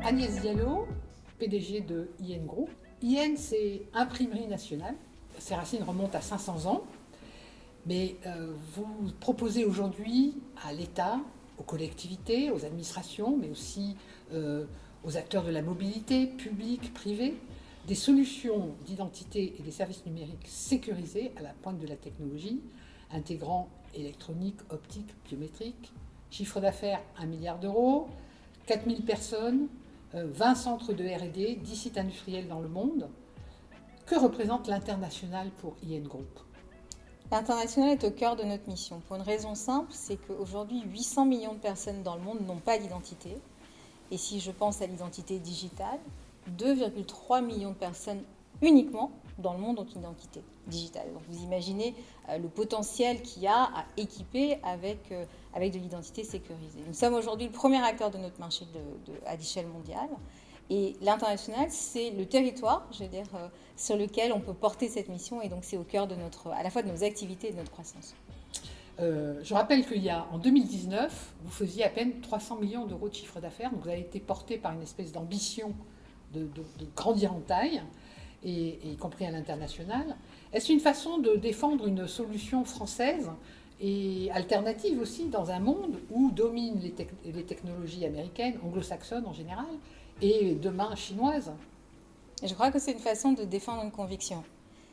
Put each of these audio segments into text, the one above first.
Agnès Diallo, PDG de IN Group. IN, c'est Imprimerie Nationale. Ses racines remontent à 500 ans. Mais vous proposez aujourd'hui à l'État, aux collectivités, aux administrations, mais aussi aux acteurs de la mobilité, publique, privée, des solutions d'identité et des services numériques sécurisés à la pointe de la technologie, intégrant électronique, optique, biométrique, chiffre d'affaires 1 milliard d'euros, 4000 personnes, 20 centres de R&D, 10 sites industriels dans le monde. Que représente l'international pour IN Group ? L'international est au cœur de notre mission. Pour une raison simple, c'est qu'aujourd'hui, 800 millions de personnes dans le monde n'ont pas d'identité. Et si je pense à l'identité digitale, 2,3 millions de personnes uniquement dans le monde ont une identité digitale. Donc vous imaginez le potentiel qu'il y a à équiper avec de l'identité sécurisée. Nous sommes aujourd'hui le premier acteur de notre marché à l'échelle mondiale. Et l'international, c'est le territoire, je veux dire, sur lequel on peut porter cette mission. Et donc c'est au cœur de à la fois de nos activités et de notre croissance. Je rappelle en 2019, vous faisiez à peine 300 millions d'euros de chiffre d'affaires. Donc vous avez été porté par une espèce d'ambition de grandir en taille, et y compris à l'international. Est-ce une façon de défendre une solution française et alternative aussi dans un monde où dominent les technologies américaines, anglo-saxonnes en général, et demain chinoises ? Et je crois que c'est une façon de défendre une conviction.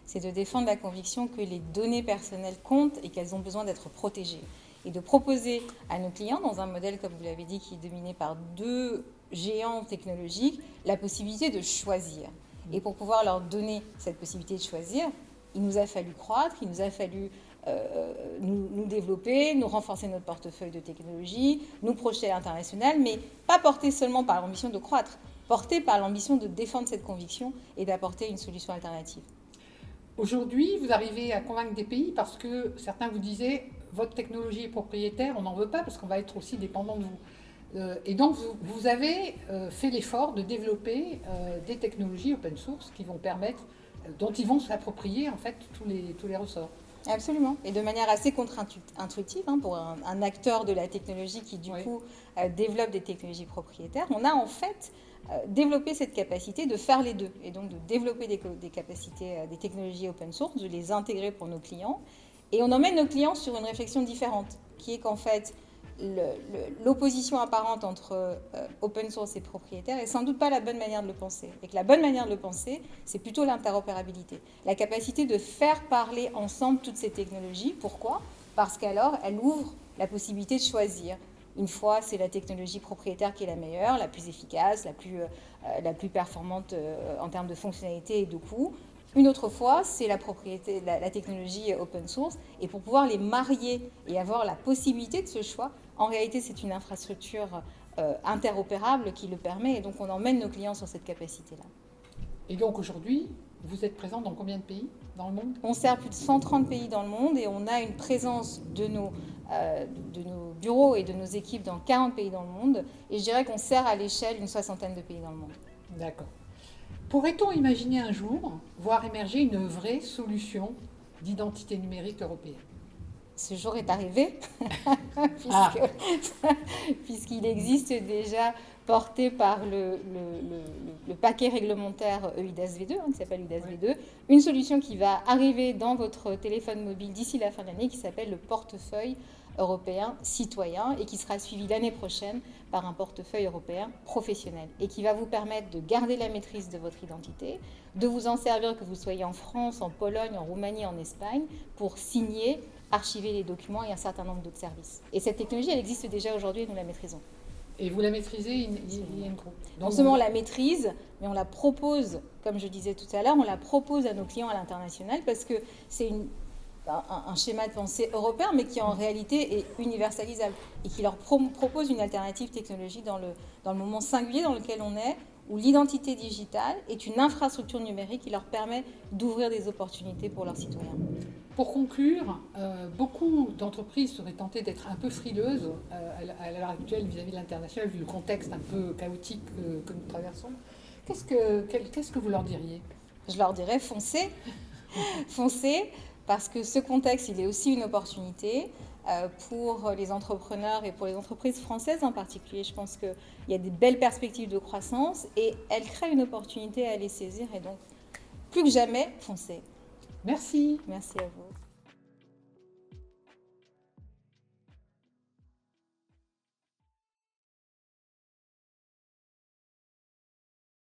C'est de défendre la conviction que les données personnelles comptent et qu'elles ont besoin d'être protégées. Et de proposer à nos clients, dans un modèle, comme vous l'avez dit, qui est dominé par deux géants technologiques, la possibilité de choisir. Et pour pouvoir leur donner cette possibilité de choisir, il nous a fallu croître, il nous a fallu nous développer, nous renforcer notre portefeuille de technologies, nous projeter à l'international, mais pas porté seulement par l'ambition de croître, porté par l'ambition de défendre cette conviction et d'apporter une solution alternative. Aujourd'hui, vous arrivez à convaincre des pays parce que certains vous disaient votre technologie est propriétaire, on n'en veut pas parce qu'on va être aussi dépendant de vous. Et donc, vous avez fait l'effort de développer des technologies open source qui vont permettre, dont ils vont s'approprier en fait tous les ressorts. Absolument, et de manière assez contre-intuitive pour un acteur de la technologie qui du coup développe des technologies propriétaires. On a en fait développé cette capacité de faire les deux, et donc de développer des capacités, des technologies open source, de les intégrer pour nos clients. Et on emmène nos clients sur une réflexion différente, qui est qu'en fait, l'opposition apparente entre open source et propriétaire est sans doute pas la bonne manière de le penser. Et que la bonne manière de le penser, c'est plutôt l'interopérabilité. La capacité de faire parler ensemble toutes ces technologies. Pourquoi ? Parce qu'alors, elle ouvre la possibilité de choisir. Une fois, c'est la technologie propriétaire qui est la meilleure, la plus efficace, la plus performante en termes de fonctionnalité et de coût. Une autre fois, c'est la technologie open source. Et pour pouvoir les marier et avoir la possibilité de ce choix, en réalité, c'est une infrastructure interopérable qui le permet. Et donc, on emmène nos clients sur cette capacité-là. Et donc, aujourd'hui, vous êtes présent dans combien de pays dans le monde ? On sert plus de 130 pays dans le monde et on a une présence de nos bureaux et de nos équipes dans 40 pays dans le monde. Et je dirais qu'on sert à l'échelle une 60aine de pays dans le monde. D'accord. Pourrait-on imaginer un jour voir émerger une vraie solution d'identité numérique européenne ? Ce jour est arrivé, puisqu'il existe déjà, porté par le paquet réglementaire EIDAS V2, qui s'appelle EIDAS V2, une solution qui va arriver dans votre téléphone mobile d'ici la fin de l'année, qui s'appelle le portefeuille européen citoyen et qui sera suivi l'année prochaine par un portefeuille européen professionnel et qui va vous permettre de garder la maîtrise de votre identité, de vous en servir que vous soyez en France, en Pologne, en Roumanie, en Espagne, pour signer, archiver les documents et un certain nombre d'autres services. Et cette technologie, elle existe déjà aujourd'hui et nous la maîtrisons. Et vous la maîtrisez, IN Group ? Non seulement on la maîtrise, mais on la propose, comme je disais tout à l'heure, on la propose à nos clients à l'international parce que c'est un schéma de pensée européen, mais qui en réalité est universalisable et qui leur propose une alternative technologique dans le moment singulier dans lequel on est, où l'identité digitale est une infrastructure numérique qui leur permet d'ouvrir des opportunités pour leurs citoyens. Pour conclure, beaucoup d'entreprises seraient tentées d'être un peu frileuses à l'heure actuelle vis-à-vis de l'international, vu le contexte un peu chaotique que nous traversons. Qu'est-ce que vous leur diriez ? Je leur dirais foncez, foncez, parce que ce contexte, il est aussi une opportunité. pour les entrepreneurs et pour les entreprises françaises en particulier. Je pense qu'il y a des belles perspectives de croissance et elle crée une opportunité à les saisir. Et donc, plus que jamais, foncez. Merci. Merci à vous.